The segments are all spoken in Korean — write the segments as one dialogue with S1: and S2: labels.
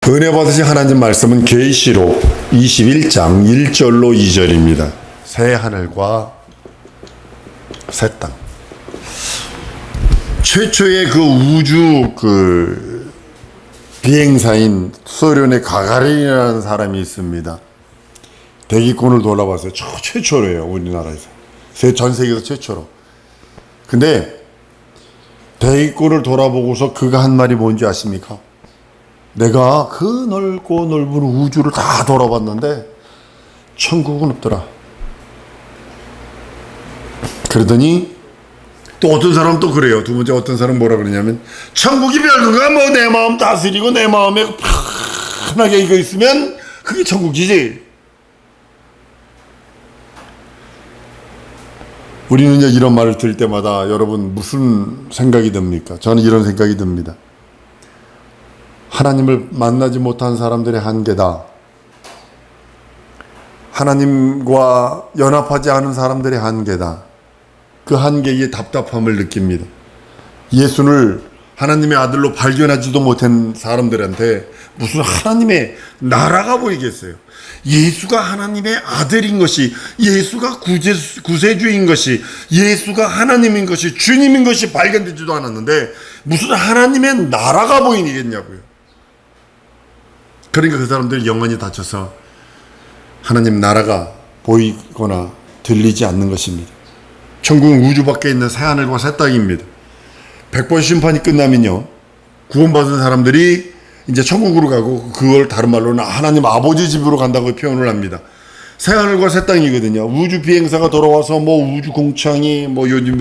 S1: 은혜 받으신 하나님 말씀은 계시록 21장 1절로 2절입니다. 새 하늘과 새 땅. 최초의 그 우주 비행사인 소련의 가가린이라는 사람이 있습니다. 대기권을 돌아봤어요. 최초로예요, 우리나라에서. 전 세계에서 최초로. 근데 대기권을 돌아보고서 그가 한 말이 뭔지 아십니까? 내가 그 넓고 넓은 우주를 다 돌아봤는데 천국은 없더라. 그러더니 또 어떤 사람은 또 그래요. 두 번째 어떤 사람은 뭐라 그러냐면 천국이 별거가 뭐 내 마음 다스리고 내 마음에 편하게 이거 있으면 그게 천국이지. 우리는 이런 말을 들을 때마다 여러분 무슨 생각이 듭니까? 저는 이런 생각이 듭니다. 하나님을 만나지 못한 사람들의 한계다. 하나님과 연합하지 않은 사람들의 한계다. 그 한계에 답답함을 느낍니다. 예수를 하나님의 아들로 발견하지도 못한 사람들한테 무슨 하나님의 나라가 보이겠어요. 예수가 하나님의 아들인 것이, 예수가 구세주인 것이, 예수가 하나님인 것이, 주님인 것이 발견되지도 않았는데 무슨 하나님의 나라가 보이겠냐고요. 그러니까 그 사람들이 영혼이 닫혀서 하나님 나라가 보이거나 들리지 않는 것입니다. 천국은 우주 밖에 있는 새하늘과 새 땅입니다. 100번 심판이 끝나면요, 구원받은 사람들이 이제 천국으로 가고, 그걸 다른 말로는 하나님 아버지 집으로 간다고 표현을 합니다. 새하늘과 새 땅이거든요. 우주 비행사가 돌아와서 우주 공창이 요즘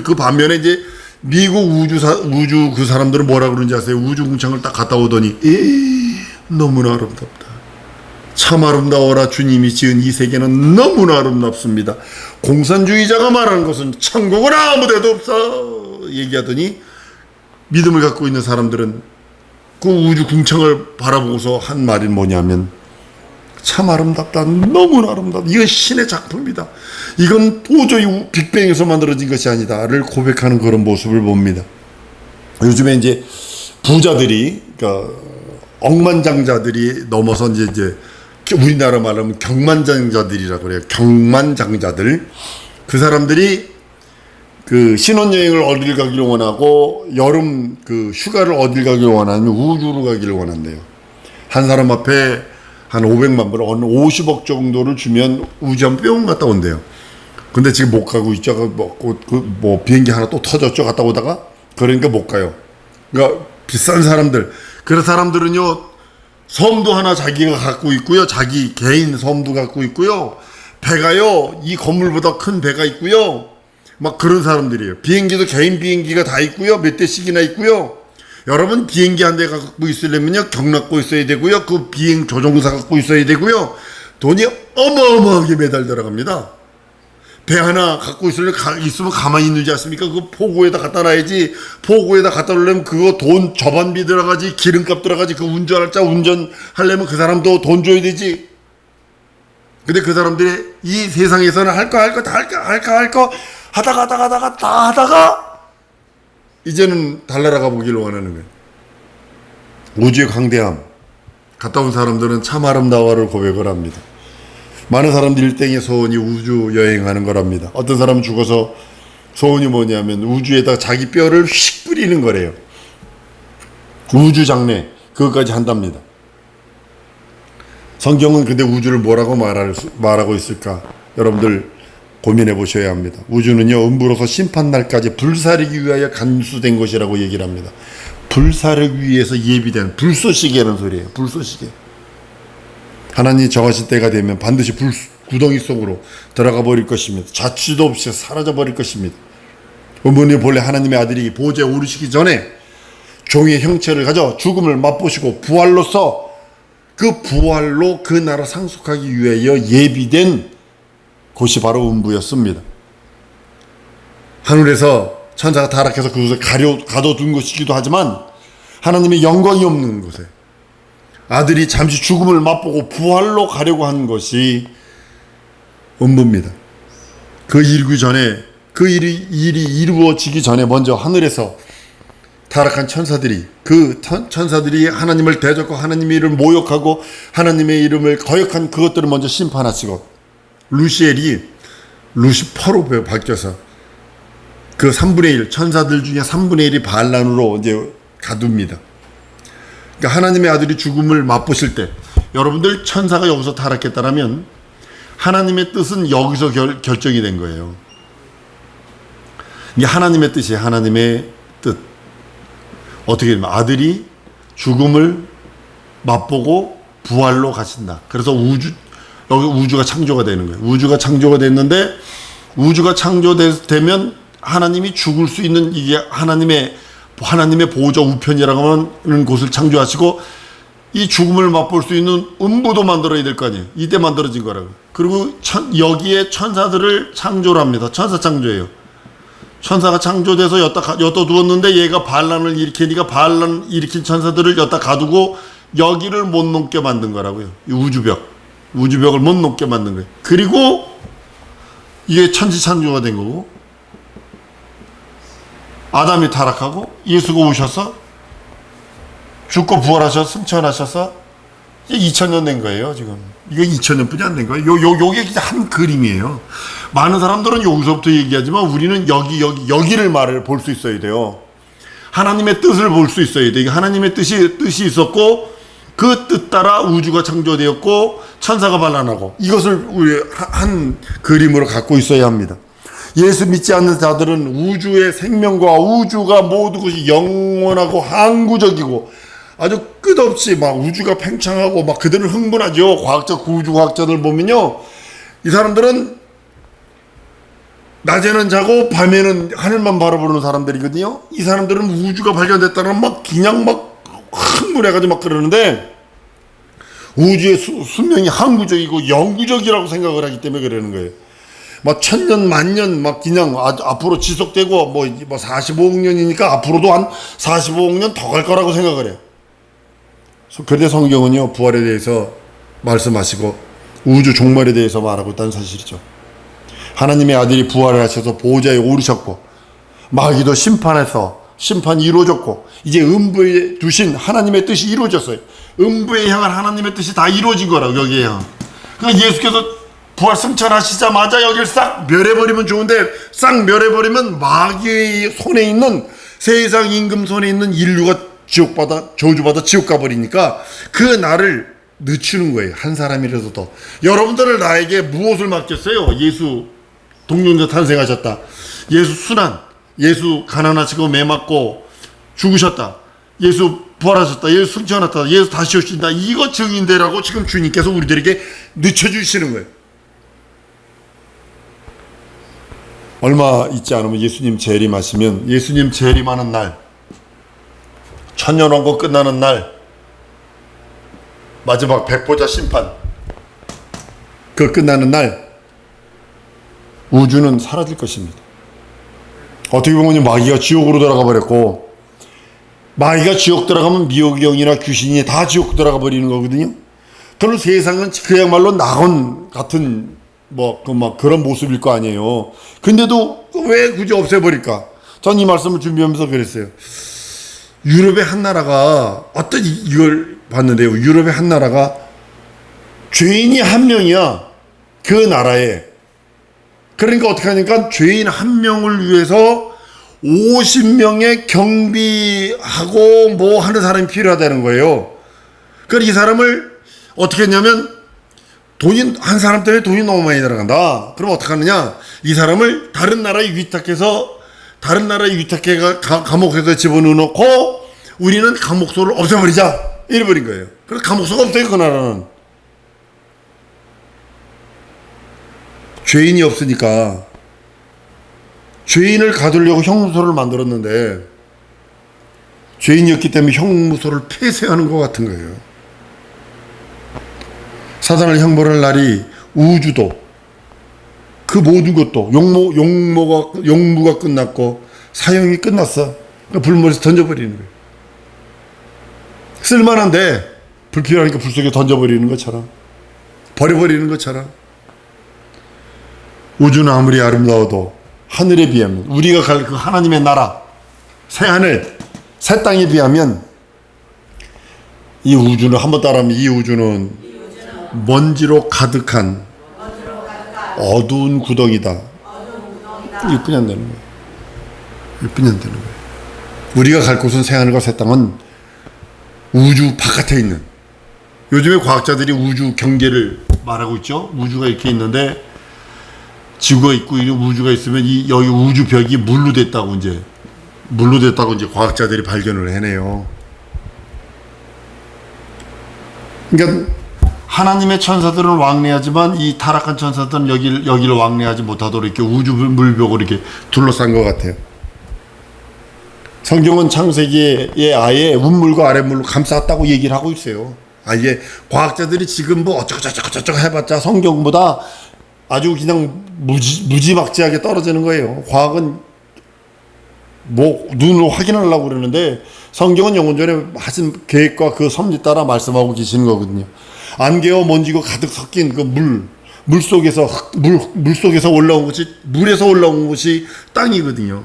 S1: 그 반면에 이제 미국 우주 그 사람들은 뭐라 그러는지 아세요? 우주 공창을 딱 갔다 오더니 너무나 아름답다. 참 아름다워라. 주님이 지은 이 세계는 너무나 아름답습니다. 공산주의자가 말하는 것은 천국은 아무데도 없어 얘기하더니, 믿음을 갖고 있는 사람들은 그 우주 궁창을 바라보고서 한 말이 뭐냐면 참 아름답다. 너무나 아름답다. 이건 신의 작품이다. 이건 도저히 빅뱅에서 만들어진 것이 아니다 를 고백하는 그런 모습을 봅니다. 요즘에 이제 부자들이, 그러니까 억만장자들이 넘어서 이제 우리나라 말하면 경만장자들이라고 그래요. 경만장자들. 그 사람들이 그 신혼여행을 어딜 가기를 원하고, 여름 휴가를 어딜 가기를 원하면 우주로 가기를 원한대요. 한 사람 앞에 한 500만 불, 50억 정도를 주면 우주 한 뿅 갔다 온대요. 근데 지금 못 가고 있죠. 비행기 하나 또 터졌죠. 갔다 오다가. 그러니까 못 가요. 그러니까 비싼 사람들. 그런 사람들은요, 섬도 하나 자기가 갖고 있고요. 자기 개인 섬도 갖고 있고요. 배가요, 이 건물보다 큰 배가 있고요. 막 그런 사람들이에요. 비행기도 개인 비행기가 다 있고요. 몇 대씩이나 있고요. 여러분, 비행기 한 대 갖고 있으려면요, 경락고 있어야 되고요. 그 비행 조종사 갖고 있어야 되고요. 돈이 어마어마하게 매달 들어갑니다. 배 하나 갖고 있으면 가만히 있는지 않습니까? 그거 포구에다 갖다 놔야지. 포구에다 갖다 놓으려면 그거 돈 저반비 들어가지, 기름값 들어가지. 그 운전하려면 그 사람도 돈 줘야 되지. 근데 그 사람들이 이 세상에서는 할 거 하다가 이제는 달나라가 보기를 원하는 거예요. 우주의 광대함. 갔다 온 사람들은 참 아름다워를 고백을 합니다. 많은 사람들이 일생의 소원이 우주 여행하는 거랍니다. 어떤 사람은 죽어서 소원이 뭐냐면 우주에다 자기 뼈를 휙 뿌리는 거래요. 우주 장례, 그것까지 한답니다. 성경은 근데 우주를 뭐라고 말하고 있을까? 여러분들 고민해 보셔야 합니다. 우주는요, 음부로서 심판날까지 불사르기 위하여 간수된 것이라고 얘기를 합니다. 불사르기 위해서 예비된 불쏘시개라는 소리예요. 불쏘시개. 하나님이 정하실 때가 되면 반드시 구덩이 속으로 들어가 버릴 것입니다. 자취도 없이 사라져 버릴 것입니다. 어머니 본래 하나님의 아들이 보좌에 오르시기 전에 종의 형체를 가져 죽음을 맛보시고 부활로서 그 부활로 그 나라 상속하기 위하여 예비된 곳이 바로 음부였습니다. 하늘에서 천사가 타락해서 그곳에 가둬둔 것이기도 하지만 하나님의 영광이 없는 곳에 아들이 잠시 죽음을 맛보고 부활로 가려고 한 것이 음부입니다. 그 일이 이루어지기 전에 먼저 하늘에서 타락한 천사들이, 그 천사들이 하나님을 대적하고 하나님의 이름을 모욕하고 하나님의 이름을 거역한 그것들을 먼저 심판하시고, 루시엘이 루시퍼로 바뀌어서 그 3분의 1, 천사들 중에 3분의 1이 반란으로 이제 가둡니다. 그러니까 하나님의 아들이 죽음을 맛보실 때, 여러분들 천사가 여기서 타락했다라면 하나님의 뜻은 여기서 결정이 된 거예요. 이게 하나님의 뜻이에요. 하나님의 뜻. 어떻게 되면 아들이 죽음을 맛보고 부활로 가신다. 그래서 여기 우주가 창조가 되는 거예요. 우주가 창조가 됐는데, 우주가 창조되면 하나님이 죽을 수 있는, 이게 하나님의 보호자 우편이라고 하는 곳을 창조하시고, 이 죽음을 맛볼 수 있는 음부도 만들어야 될 거 아니에요. 이때 만들어진 거라고. 그리고 여기에 천사들을 창조를 합니다. 천사 창조예요. 천사가 창조돼서 여기다 두었는데, 얘가 반란을 일으키니까 반란 일으킨 천사들을 여기다 가두고 여기를 못 넘게 만든 거라고요. 이 우주벽을 못 넘게 만든 거예요. 그리고 이게 천지창조가 된 거고, 아담이 타락하고 예수가 오셔서 죽고 부활하셔서 승천하셔서 이제 2000년 된 거예요. 지금 이거 2000년뿐이 안 된 거예요. 요게 그냥 한 그림이에요. 많은 사람들은 여기서부터 얘기하지만 우리는 여기를 볼 수 있어야 돼요. 하나님의 뜻을 볼 수 있어야 돼요. 하나님의 뜻이 있었고, 그 뜻 따라 우주가 창조되었고 천사가 반란하고, 이것을 우리 한 그림으로 갖고 있어야 합니다. 예수 믿지 않는 자들은 우주의 생명과 우주가 모두 것이 영원하고 항구적이고 아주 끝없이 막 우주가 팽창하고 막 그들은 흥분하죠. 우주과학자들 보면요, 이 사람들은 낮에는 자고 밤에는 하늘만 바라보는 사람들이거든요. 이 사람들은 우주가 발견됐다는 그냥 흥분해가지고 막 그러는데, 우주의 수명이 항구적이고 영구적이라고 생각을 하기 때문에 그러는 거예요. 1000년, 만년, 그냥 앞으로 지속되고, 45억 년이니까 앞으로도 한 45억 년 더 갈 거라고 생각을 해요. 그런데 성경은요, 부활에 대해서 말씀하시고, 우주 종말에 대해서 말하고 있다는 사실이죠. 하나님의 아들이 부활을 하셔서 보호자에 오르셨고, 마귀도 심판이 이루어졌고, 이제 음부에 두신 하나님의 뜻이 이루어졌어요. 음부에 향한 하나님의 뜻이 다 이루어진 거라고, 여기에 향한. 그러니까 예수께서 부활 승천하시자마자 여기를 싹 멸해버리면 좋은데, 싹 멸해버리면 마귀의 손에 있는, 세상 임금 손에 있는 인류가 저주받아 지옥 가버리니까 그 날을 늦추는 거예요. 한 사람이라도 더. 여러분들은 나에게 무엇을 맡겼어요? 예수 동정자 탄생하셨다. 예수 순환. 예수 가난하시고 매맞고 죽으셨다. 예수 부활하셨다. 예수 승천하셨다. 예수 다시 오신다. 이거 증인되라고 지금 주님께서 우리들에게 늦춰주시는 거예요. 얼마 있지 않으면 예수님 재림하시면, 예수님 재림하는 날, 천년왕국 끝나는 날, 마지막 백보자 심판, 그 끝나는 날 우주는 사라질 것입니다. 어떻게 보면 마귀가 지옥으로 들어가 버렸고, 마귀가 지옥 들어가면 미혹의 영이나 귀신이 다 지옥 들어가 버리는 거거든요. 그럼 세상은 그야말로 낙원 같은 그런 모습일 거 아니에요. 근데도 왜 굳이 없애버릴까? 전 이 말씀을 준비하면서 그랬어요. 유럽의 한 나라가, 이걸 봤는데요. 유럽의 한 나라가 죄인이 한 명이야. 그 나라에. 그러니까 어떻게 하니까 죄인 한 명을 위해서 50명의 경비하고 하는 사람이 필요하다는 거예요. 그러니까 이 사람을 어떻게 했냐면, 한 사람 때문에 돈이 너무 많이 들어간다. 그럼 어떻게 하느냐? 이 사람을 다른 나라에 위탁해서, 감옥에서 집어넣고, 우리는 감옥소를 없애버리자. 이래버린 거예요. 그래서 감옥소가 없어요, 그 나라는. 죄인이 없으니까. 죄인을 가두려고 형무소를 만들었는데, 죄인이었기 때문에 형무소를 폐쇄하는 것 같은 거예요. 사단을 형벌할 날이 우주도, 그 모든 것도 용무가 끝났고 사형이 끝났어. 그러니까 불못에서 던져버리는 거예요. 쓸만한데 불필요하니까 불 속에 던져버리는 것처럼, 버려버리는 것처럼, 우주는 아무리 아름다워도 하늘에 비하면, 우리가 갈 그 하나님의 나라, 새하늘, 새 땅에 비하면 이 우주는, 한번 따라하면, 이 우주는 먼지로 가득한 어두운 구덩이다. 일뿐이 안 되는 거예요. 일뿐이 안 되는 거예요. 우리가 갈 곳은 새하늘과 새 땅은 우주 바깥에 있는, 요즘에 과학자들이 우주 경계를 말하고 있죠. 우주가 이렇게 있는데 지구가 있고 우주가 있으면 여기 우주 벽이 물로 됐다고 이제 과학자들이 발견을 해내요. 그러니까 하나님의 천사들은 왕래하지만 이 타락한 천사들은 여기를 왕래하지 못하도록 이렇게 우주 물벽으로 이렇게 둘러싼 것 같아요. 성경은 창세기에 아예 우물과 아랫물로 감쌌다고 얘기를 하고 있어요. 아예 과학자들이 지금 뭐 어쩌고저쩌고 해봤자 성경보다 아주 그냥 무지막지하게 떨어지는 거예요. 과학은 뭐 눈으로 확인하려고 그러는데 성경은 영원전에 하신 계획과 그 섭리 따라 말씀하고 계시는 거거든요. 안개와 먼지가 가득 섞인 그 물 속에서 올라온 것이, 물에서 올라온 것이 땅이거든요.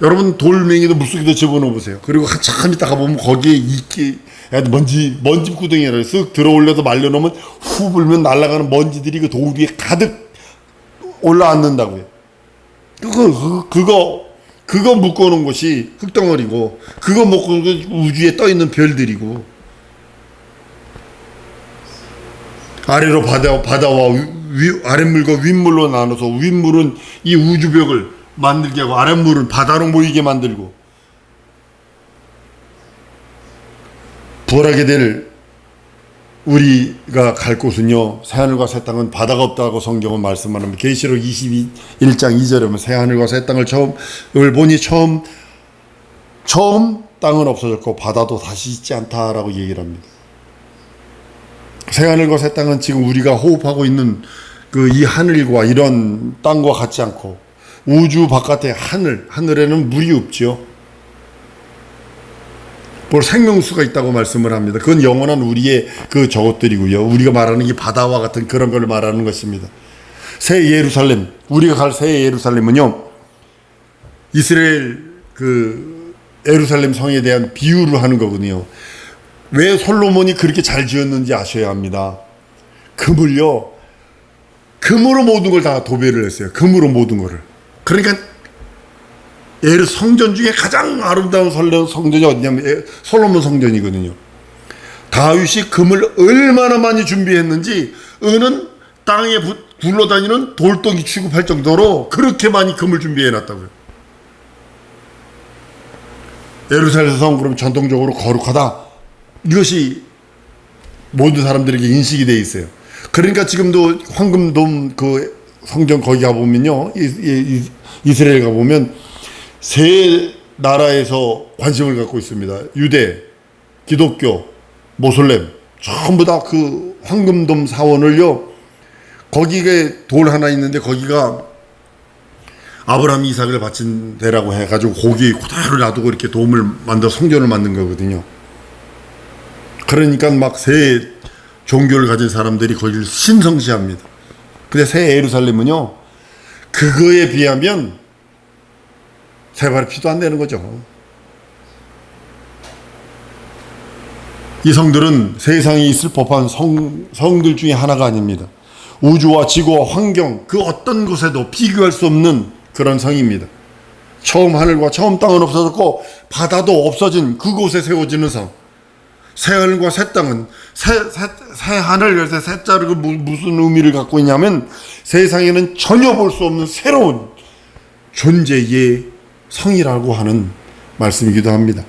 S1: 여러분 돌멩이도 물속에다 집어넣어 보세요. 그리고 한참 있다가 보면 거기에 이끼 먼지 구덩이를 쓱 들어올려서 말려놓으면 후 불면 날아가는 먼지들이 그 돌 위에 가득 올라앉는다고요. 그거 묶어놓은 것이 흙덩어리고, 그거 먹고 우주에 떠 있는 별들이고, 아래로 바다와 아랫물과 윗물로 나눠서 윗물은 이 우주벽을 만들게 하고 아랫물은 바다로 모이게 만들고, 부활하게 될 우리가 갈 곳은요, 새하늘과 새 땅은 바다가 없다고 성경은 말씀합니다. 계시록 21장 2절에 보면 새하늘과 새 땅을 보니 처음 땅은 없어졌고 바다도 다시 있지 않다라고 얘기를 합니다. 새하늘과 새 땅은 지금 우리가 호흡하고 있는 이 하늘과 이런 땅과 같지 않고, 우주 바깥에 하늘에는 물이 없죠. 뭘 생명수가 있다고 말씀을 합니다. 그건 영원한 우리의 저것들이고요. 우리가 말하는 이 바다와 같은 그런 걸 말하는 것입니다. 새 예루살렘, 우리가 갈 새 예루살렘은요, 이스라엘 예루살렘 성에 대한 비유를 하는 거거든요. 왜 솔로몬이 그렇게 잘 지었는지 아셔야 합니다. 금으로 모든 걸 다 도배를 했어요. 금으로 모든 거를. 그러니까 성전 중에 가장 아름다운 성전이 어디냐면 솔로몬 성전이거든요. 다윗이 금을 얼마나 많이 준비했는지 은은 땅에 굴러다니는 돌덩이 취급할 정도로 그렇게 많이 금을 준비해놨다고요. 예루살렘 성 그럼 전통적으로 거룩하다, 이것이 모든 사람들에게 인식이 돼 있어요. 그러니까 지금도 황금돔 성전 거기 가보면요, 이스라엘 가보면 세 나라에서 관심을 갖고 있습니다. 유대, 기독교, 모슬렘 전부 다 황금돔 사원을요, 거기에 돌 하나 있는데 거기가 아브라함 이삭을 바친 데라고 해가지고 거기에 그대로 놔두고 이렇게 성전을 만든 거거든요. 그러니까 막 새 종교를 가진 사람들이 거기를 신성시합니다. 근데 새 예루살렘은요, 그거에 비하면 세 발의 피도 안 되는 거죠. 이 성들은 세상에 있을 법한 성들 중에 하나가 아닙니다. 우주와 지구와 환경 그 어떤 곳에도 비교할 수 없는 그런 성입니다. 처음 하늘과 처음 땅은 없어졌고 바다도 없어진 그곳에 세워지는 성. 새 하늘과 새 땅은 새 하늘, 새 자르가 무슨 의미를 갖고 있냐면 세상에는 전혀 볼 수 없는 새로운 존재의 성이라고 하는 말씀이기도 합니다.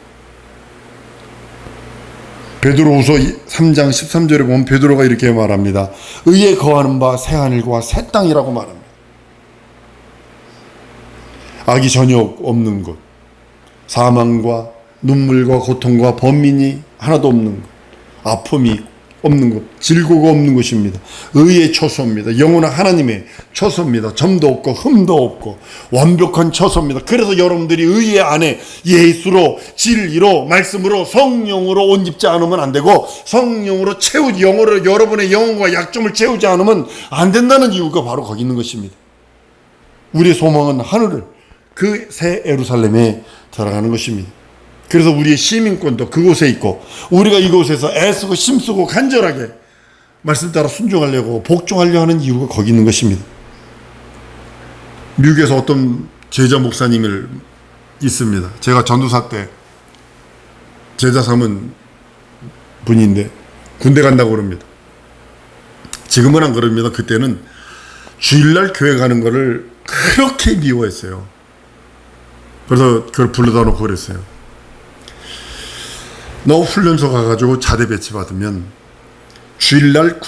S1: 베드로후서 3장 13절에 보면 베드로가 이렇게 말합니다. 의에 거하는 바 새 하늘과 새 땅이라고 말합니다. 악이 전혀 없는 곳, 사망과 눈물과 고통과 번민이 하나도 없는 곳, 아픔이 없는 곳, 질고가 없는 곳입니다. 의의 처소입니다. 영원한 하나님의 처소입니다. 점도 없고 흠도 없고 완벽한 처소입니다. 그래서 여러분들이 의의 안에 예수로, 진리로, 말씀으로, 성령으로 옷 입지 않으면 안 되고, 성령으로 여러분의 영혼과 약점을 채우지 않으면 안 된다는 이유가 바로 거기 있는 것입니다. 우리의 소망은 하늘을, 새 예루살렘에 들어가는 것입니다. 그래서 우리의 시민권도 그곳에 있고 우리가 이곳에서 애쓰고 힘쓰고 간절하게 말씀 따라 순종하려고 복종하려 하는 이유가 거기 있는 것입니다. 미국에서 어떤 제자 목사님을 있습니다. 제가 전도사 때 제자 삼은 분인데 군대 간다고 그럽니다. 지금은 안 그럽니다. 그때는 주일날 교회 가는 거를 그렇게 미워했어요. 그래서 그걸 불러다 놓고 그랬어요. 너 훈련소 가가지고 자대 배치 받으면 주일날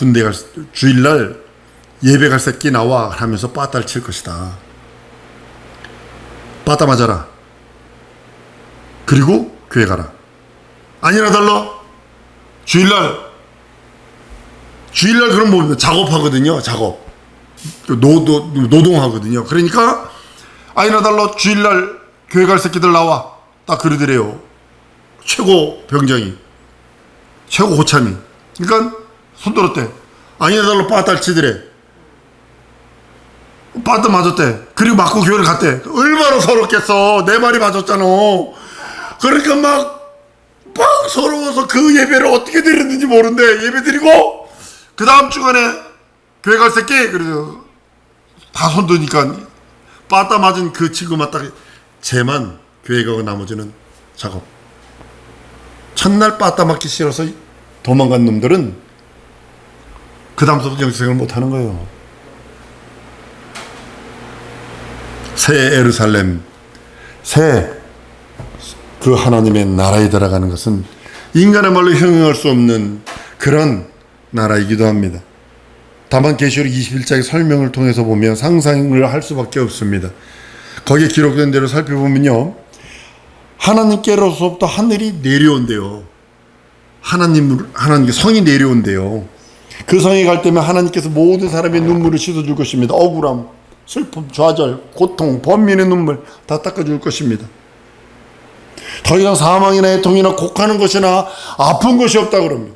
S1: 주일날 예배 갈 새끼 나와 하면서 빠따를 칠 것이다. 빠따 맞아라. 그리고 교회 가라. 아니나 달라. 주일날 그럼 뭐 작업하거든요. 작업. 노동하거든요. 그러니까 아니나 달라. 주일날 교회 갈 새끼들 나와. 딱 그러더래요. 최고 병장이. 최고 고참이. 그러니까 손 들었대. 아니나 달라 빠따를 치더래. 빠따 맞았대. 그리고 맞고 교회를 갔대. 얼마나 서럽겠어. 내 말이 맞았잖아. 그러니까 막 서러워서 그 예배를 어떻게 드렸는지 모르는데 예배 드리고 그 다음 주간에 교회 갈 새끼 그래서 다 손드니까 빠따 맞은 그 친구만 딱 쟤만 교회 가고 나머지는 작업. 첫날 빠따 맞기 싫어서 도망간 놈들은 그 다음부터 영생을 못하는 거예요. 새 예루살렘, 새 그 하나님의 나라에 들어가는 것은 인간의 말로 형용할 수 없는 그런 나라이기도 합니다. 다만 계시록 21장의 설명을 통해서 보면 상상을 할 수밖에 없습니다. 거기에 기록된 대로 살펴보면요, 하나님께로서부터 하늘이 내려온대요. 하나님께 성이 내려온대요. 그 성에 갈 때면 하나님께서 모든 사람의 눈물을 씻어줄 것입니다. 억울함, 슬픔, 좌절, 고통, 번민의 눈물 다 닦아줄 것입니다. 더 이상 사망이나 애통이나 곡하는 것이나 아픈 것이 없다 그럽니다.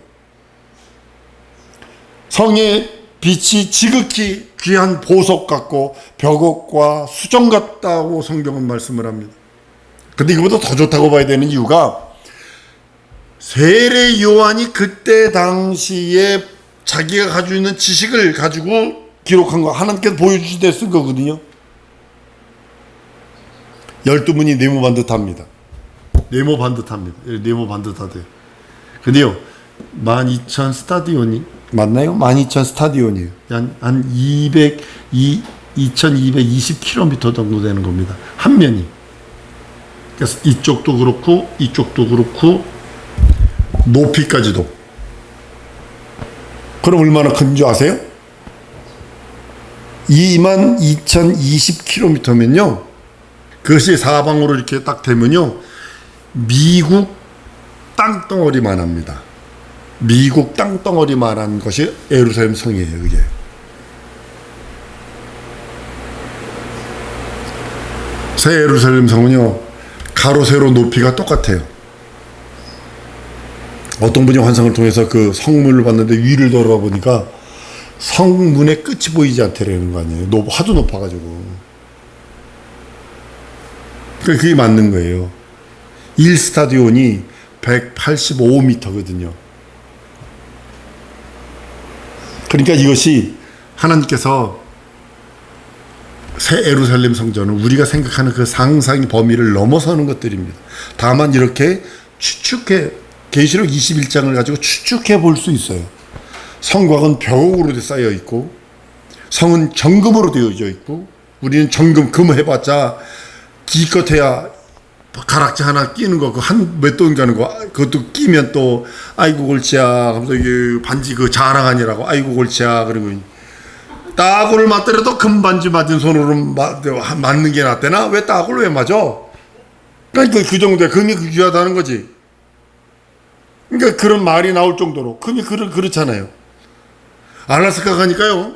S1: 성의 빛이 지극히 귀한 보석 같고 벽옥과 수정 같다고 성경은 말씀을 합니다. 근데 이거보다 더 좋다고 봐야 되는 이유가 세례 요한이 그때 당시에 자기가 가지고 있는 지식을 가지고 기록한 거 하나님께서 보여주실 때 쓴 거거든요. 12분이 네모 반듯합니다. 네모 반듯하대요. 근데요, 12,000 스타디온이 맞나요? 12,000 스타디온이에요. 한 2220km 정도 되는 겁니다. 한 면이. 그래서 이쪽도 그렇고 높이까지도. 그럼 얼마나 큰 줄 아세요? 22,020km면요. 그것이 사방으로 이렇게 딱 되면요. 미국 땅덩어리만 합니다. 미국 땅덩어리만 한 것이 예루살렘 성이에요, 그게. 새 예루살렘 성은요, 가로, 세로 높이가 똑같아요. 어떤 분이 환상을 통해서 그 성문을 봤는데 위를 돌아봐 보니까 성문의 끝이 보이지 않더라는 거 아니에요. 하도 높아가지고. 그게 맞는 거예요. 1스타디온이 185m거든요. 그러니까 이것이 하나님께서 새 예루살렘 성전은 우리가 생각하는 그 상상의 범위를 넘어서는 것들입니다. 다만 이렇게 계시록 21장을 가지고 추측해 볼 수 있어요. 성곽은 벽으로 쌓여 있고 성은 정금으로 되어져 있고 우리는 정금, 금 해봤자 기껏해야 가락지 하나 끼는 거, 그 한 몇 돈 가는 거, 그것도 끼면 또 아이고 골치야 하면서 이게 반지 그 자랑 아니라고 아이고 골치야 그러고 따구를 맞더라도 금 반지 맞은 손으로 맞는 게 낫대나? 왜 따구를 왜 맞아? 그러니까 그 정도야. 금이 귀하다는 거지. 그러니까 그런 말이 나올 정도로 금이 그렇잖아요. 알라스카 가니까요,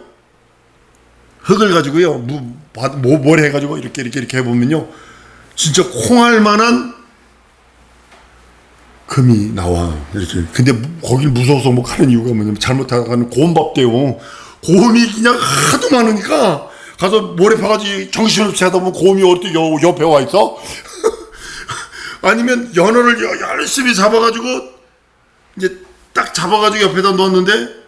S1: 흙을 가지고요, 뭘 해가지고 이렇게 해보면요, 진짜 콩알만한 금이 나와. 이렇게. 근데 거길 무서워서 못 가는 이유가 뭐냐면 잘못하다가는 고음밥 돼요. 고음이 그냥 하도 많으니까 가서 모래 파가지고 정신없이 하다 보면 고음이 어디 옆에 와 있어? 아니면 연어를 열심히 잡아가지고 이제 딱 잡아가지고 옆에다 넣었는데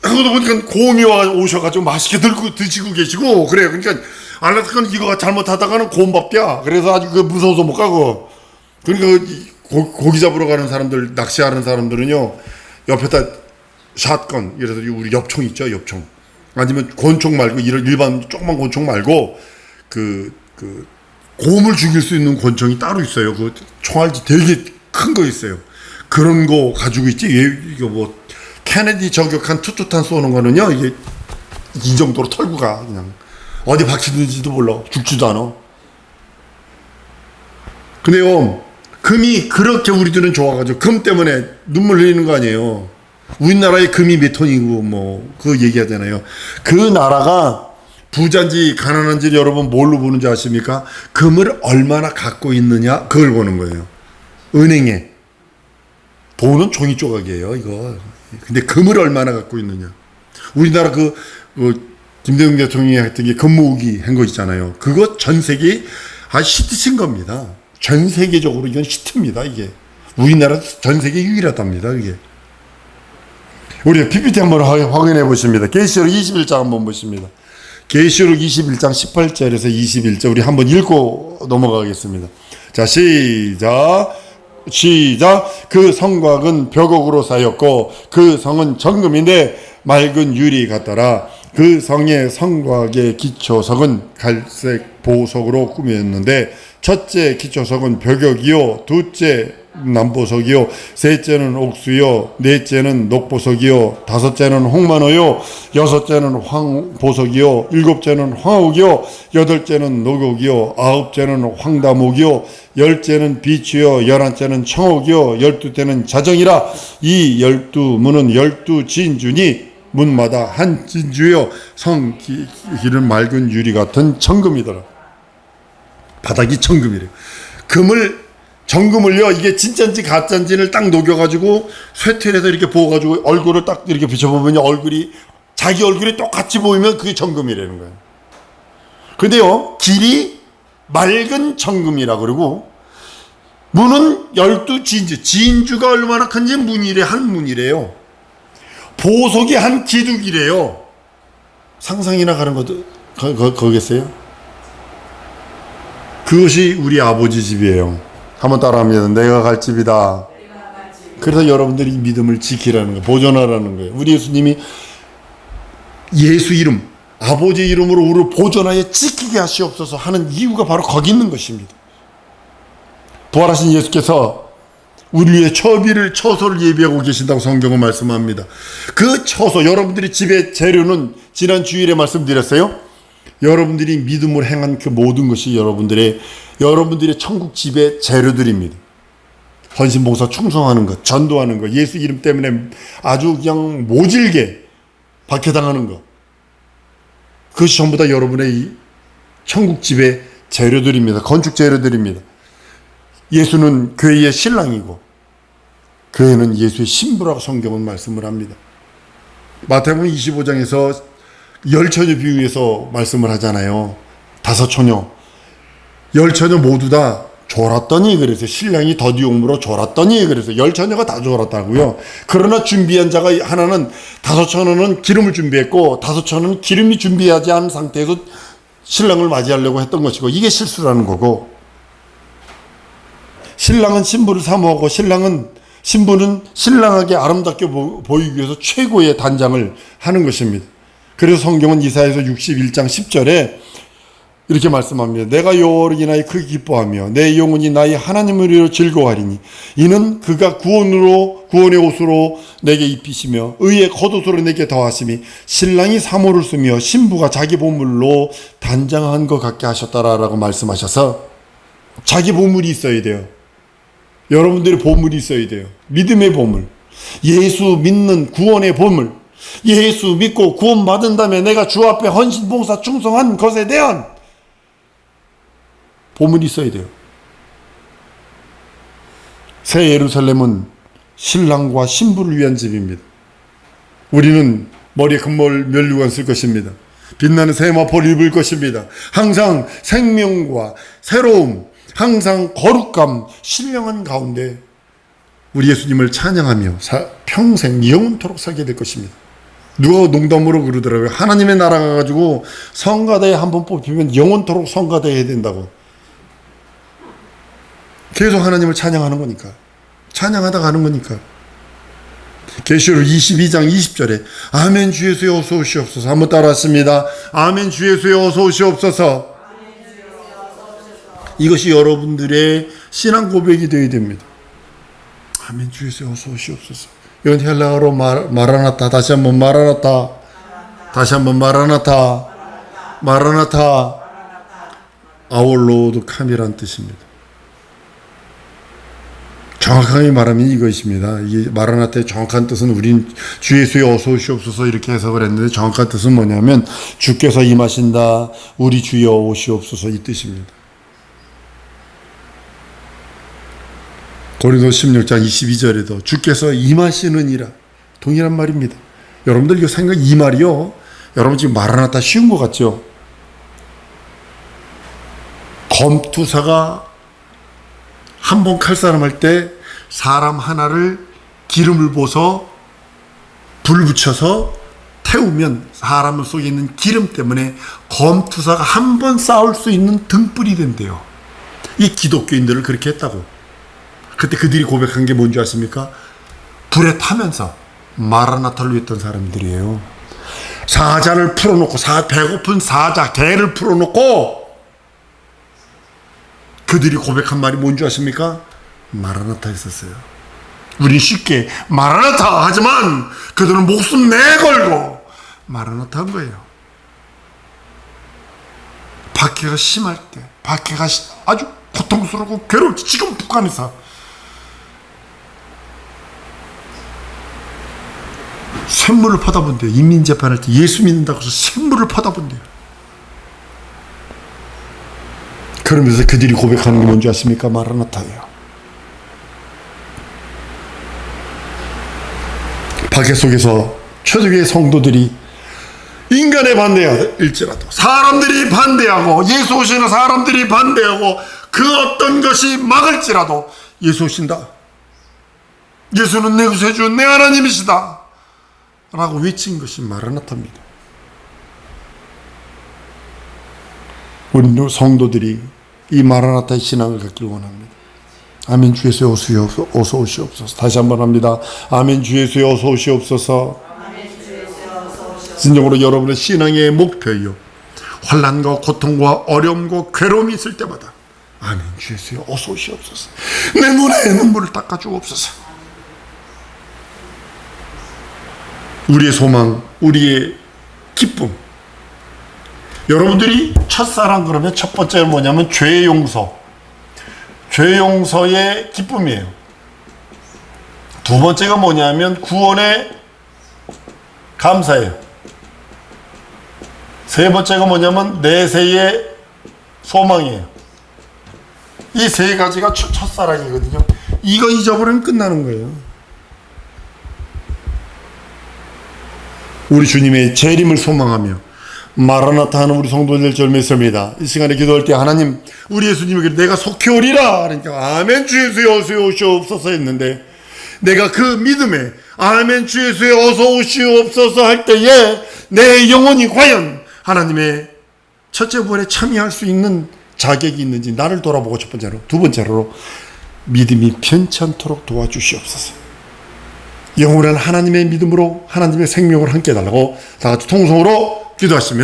S1: 하고도 보니까 곰이 오셔가지고 맛있게 들고 드시고 계시고 그래요. 그러니까 알라스카는 이거 잘못하다가는 곰밥이야. 그래서 아주 무서워서 못 가고. 그러니까 고기 잡으러 가는 사람들, 낚시하는 사람들은요 옆에다 샷건, 그래서 우리 엽총 있죠, 엽총. 아니면 권총 말고 이런 일반 조그만 권총 말고 곰을 죽일 수 있는 권총이 따로 있어요. 그 총알지 되게 큰 거 있어요. 그런 거 가지고 있지. 이거 뭐 케네디 저격한 투투탄 쏘는 거는요 이게 이 정도로 털고 가. 그냥 어디 박히는지도 몰라. 죽지도 않아. 근데요 금이 그렇게 우리들은 좋아가지고 금 때문에 눈물 흘리는 거 아니에요. 우리나라의 금이 몇 톤이고 뭐 그 얘기하잖아요. 그 나라가 부자인지 가난한지 여러분 뭘로 보는지 아십니까? 금을 얼마나 갖고 있느냐 그걸 보는 거예요. 은행에 돈은 종이 조각이에요 이거. 근데 금을 얼마나 갖고 있느냐. 우리나라 김대중 대통령이 했던 게 금 모으기 한 거 있잖아요. 그거 전 세계 히트친 겁니다. 전 세계적으로 이건 히트입니다 이게. 우리나라 전 세계 유일하답니다 이게. 우리 PPT 한번 확인해 보십니다. 계시록 21장 한번 보십니다. 계시록 21장 18절에서 21절 우리 한번 읽고 넘어가겠습니다. 자, 시작. 그 성곽은 벽옥으로 쌓였고 그 성은 정금인데 맑은 유리 같더라. 그 성의 성곽의 기초석은 갈색 보석으로 꾸몄는데 첫째 기초석은 벽옥이요, 둘째 남보석이요, 셋째는 옥수요, 넷째는 녹보석이요, 다섯째는 홍만호요, 여섯째는 황보석이요, 일곱째는 황옥이요, 여덟째는 녹옥이요, 아홉째는 황다목이요, 열째는 비추요, 열한째는 청옥이요, 열두째는 자정이라. 이 12문은 12진주니 문마다 한 진주요, 성 길은 맑은 유리 같은 청금이더라. 바닥이 청금이래요. 정금을요, 이게 진짜인지 가짜인지를 딱 녹여가지고 쇠틀에서 이렇게 부어가지고 얼굴을 딱 이렇게 비춰보면 자기 얼굴이 똑같이 보이면 그게 정금이라는 거예요. 근데요, 길이 맑은 정금이라 그러고, 문은 12진주, 진주가 얼마나 큰지 한 문이래요. 보석이 한 기둥이래요. 상상이나 가는 것도, 거겠어요? 그것이 우리 아버지 집이에요. 한번 따라합니다. 내가 갈 집이다. 그래서 여러분들이 믿음을 지키라는 거예요. 보존하라는 거예요. 우리 예수님이 예수 이름, 아버지 이름으로 우리를 보존하여 지키게 하시옵소서 하는 이유가 바로 거기 있는 것입니다. 부활하신 예수께서 우리 위해 처소를 예비하고 계신다고 성경은 말씀합니다. 그 처소, 여러분들이 집의 재료는 지난 주일에 말씀드렸어요. 여러분들이 믿음으로 행한 그 모든 것이 여러분들의 천국 집의 재료들입니다. 헌신봉사 충성하는 것, 전도하는 것, 예수 이름 때문에 아주 그냥 모질게 박해당하는 것, 그것이 전부 다 여러분의 천국 집의 재료들입니다. 건축 재료들입니다. 예수는 교회의 신랑이고 교회는 예수의 신부라고 성경은 말씀을 합니다. 마태복음 25장에서 열처녀 비유에서 말씀을 하잖아요. 5처녀, 10처녀 모두 다 졸았더니 그래서 신랑이 더디옴으로 졸았더니 그래서 10처녀가 다 졸았다고요. 그러나 준비한 자가 하나는 5처녀는 기름을 준비했고 5처녀는 기름이 준비하지 않은 상태에서 신랑을 맞이하려고 했던 것이고, 이게 실수라는 거고, 신랑은 신부를 사모하고 신부는 신랑에게 아름답게 보이기 위해서 최고의 단장을 하는 것입니다. 그래서 성경은 이사야서 61장 10절에 이렇게 말씀합니다. 내가 여호와를 인하여 크게 기뻐하며 내 영혼이 나의 하나님을 위하여 즐거워하리니 이는 그가 구원의 옷으로 내게 입히시며 의의 겉옷으로 내게 더하심이 신랑이 사모를 쓰며 신부가 자기 보물로 단장한 것 같게 하셨다라고 말씀하셔서, 자기 보물이 있어야 돼요. 여러분들의 보물이 있어야 돼요. 믿음의 보물, 예수 믿는 구원의 보물, 예수 믿고 구원받은 다음에 내가 주 앞에 헌신, 봉사, 충성한 것에 대한 보물이 있어야 돼요. 새 예루살렘은 신랑과 신부를 위한 집입니다. 우리는 머리에 금몰 면류관 쓸 것입니다. 빛나는 새 마포를 입을 것입니다. 항상 생명과 새로움, 항상 거룩감, 신령한 가운데 우리 예수님을 찬양하며 평생 영원토록 살게 될 것입니다. 누가 농담으로 그러더라고요. 하나님의 나라가 가지고 성가대에 한번 뽑히면 영원토록 성가대에 해야 된다고. 계속 하나님을 찬양하는 거니까. 찬양하다 가는 거니까. 계시록 22장 20절에 아멘 주 예수여 어서 오시옵소서. 한번 따라왔습니다. 아멘 주 예수여 어서 오시옵소서. 이것이 여러분들의 신앙 고백이 되어야 됩니다. 아멘 주 예수여 어서 오시옵소서. 이건 헬라어로 마라나타. 다시 한번 마라나타. 다시 한번 마라나타. 마라나타. Our Lord come이란 뜻입니다. 정확하게 말하면 이것입니다. 이 마라나타의 정확한 뜻은 우린 주 예수여 어서 오시옵소서 이렇게 해석을 했는데 정확한 뜻은 뭐냐면 주께서 임하신다. 우리 주여 오시옵소서 이 뜻입니다. 고린도 16장 22절에도 주께서 임하시느니라 동일한 말입니다. 여러분들 이거 생각 이 말이요. 여러분 지금 마라나타 쉬운 것 같죠? 검투사가 한 번 칼싸움할 때 사람 하나를 기름을 부어서 불 붙여서 태우면 사람 속에 있는 기름 때문에 검투사가 한 번 싸울 수 있는 등불이 된대요. 이 기독교인들을 그렇게 했다고. 그때 그들이 고백한 게 뭔지 아십니까? 불에 타면서 마라나타를 위했던 사람들이에요. 사자를 풀어놓고 배고픈 사자 개를 풀어놓고 그들이 고백한 말이 뭔지 아십니까? 마라나타 했었어요. 우린 쉽게 마라나타 하지만 그들은 목숨 내걸고 마라나타 한 거예요. 박해가 심할 때, 박해가 아주 고통스럽고 괴로울 때, 지금 북한에서 샘물을 퍼다본대요. 인민재판할 때 예수 믿는다고 해서 샘물을 퍼다본대요. 그러면서 그들이 고백하는 게 뭔지 아십니까? 마라나타예요. 박해 속에서 초대교회 성도들이 인간에 반대할지라도 사람들이 반대하고 예수 오시는 사람들이 반대하고 그 어떤 것이 막을지라도 예수 오신다. 예수는 내 구세주 내 하나님이시다 라고 외친 것이 마라나타입니다. 우리 성도들이 이 마라나타의 신앙을 갖기를 원합니다. 아멘 주 예수여 어서 오시옵소서. 다시 한번 합니다. 아멘 주 예수여 어서 오시옵소서. 진정으로 여러분의 신앙의 목표요. 환난과 고통과 어려움과 괴로움이 있을 때마다 아멘 주 예수여 어서 오시옵소서. 내 눈에 눈물을 닦아주옵소서. 우리의 소망, 우리의 기쁨. 여러분들이 첫사랑 그러면 첫 번째는 뭐냐면 죄 용서. 죄 용서의 기쁨이에요. 두 번째가 뭐냐면 구원의 감사예요. 세 번째가 뭐냐면 내세의 소망이에요. 이 세 가지가 첫사랑이거든요. 이거 잊어버리면 끝나는 거예요. 우리 주님의 재림을 소망하며 마라나타 하는 우리 성도들 절 믿습니다. 이 시간에 기도할 때 하나님 우리 예수님에게 내가 속히 오리라 그러니까 아멘 주 예수여 어서 오시옵소서 했는데 내가 그 믿음에 아멘 주 예수여 어서 오시옵소서 할 때에 내 영혼이 과연 하나님의 첫째 부활에 참여할 수 있는 자격이 있는지 나를 돌아보고 첫 번째로 두 번째로 믿음이 편치 않도록 도와주시옵소서. 영원한 하나님의 믿음으로 하나님의 생명을 함께 해달라고 다 같이 통성으로 기도하십니다.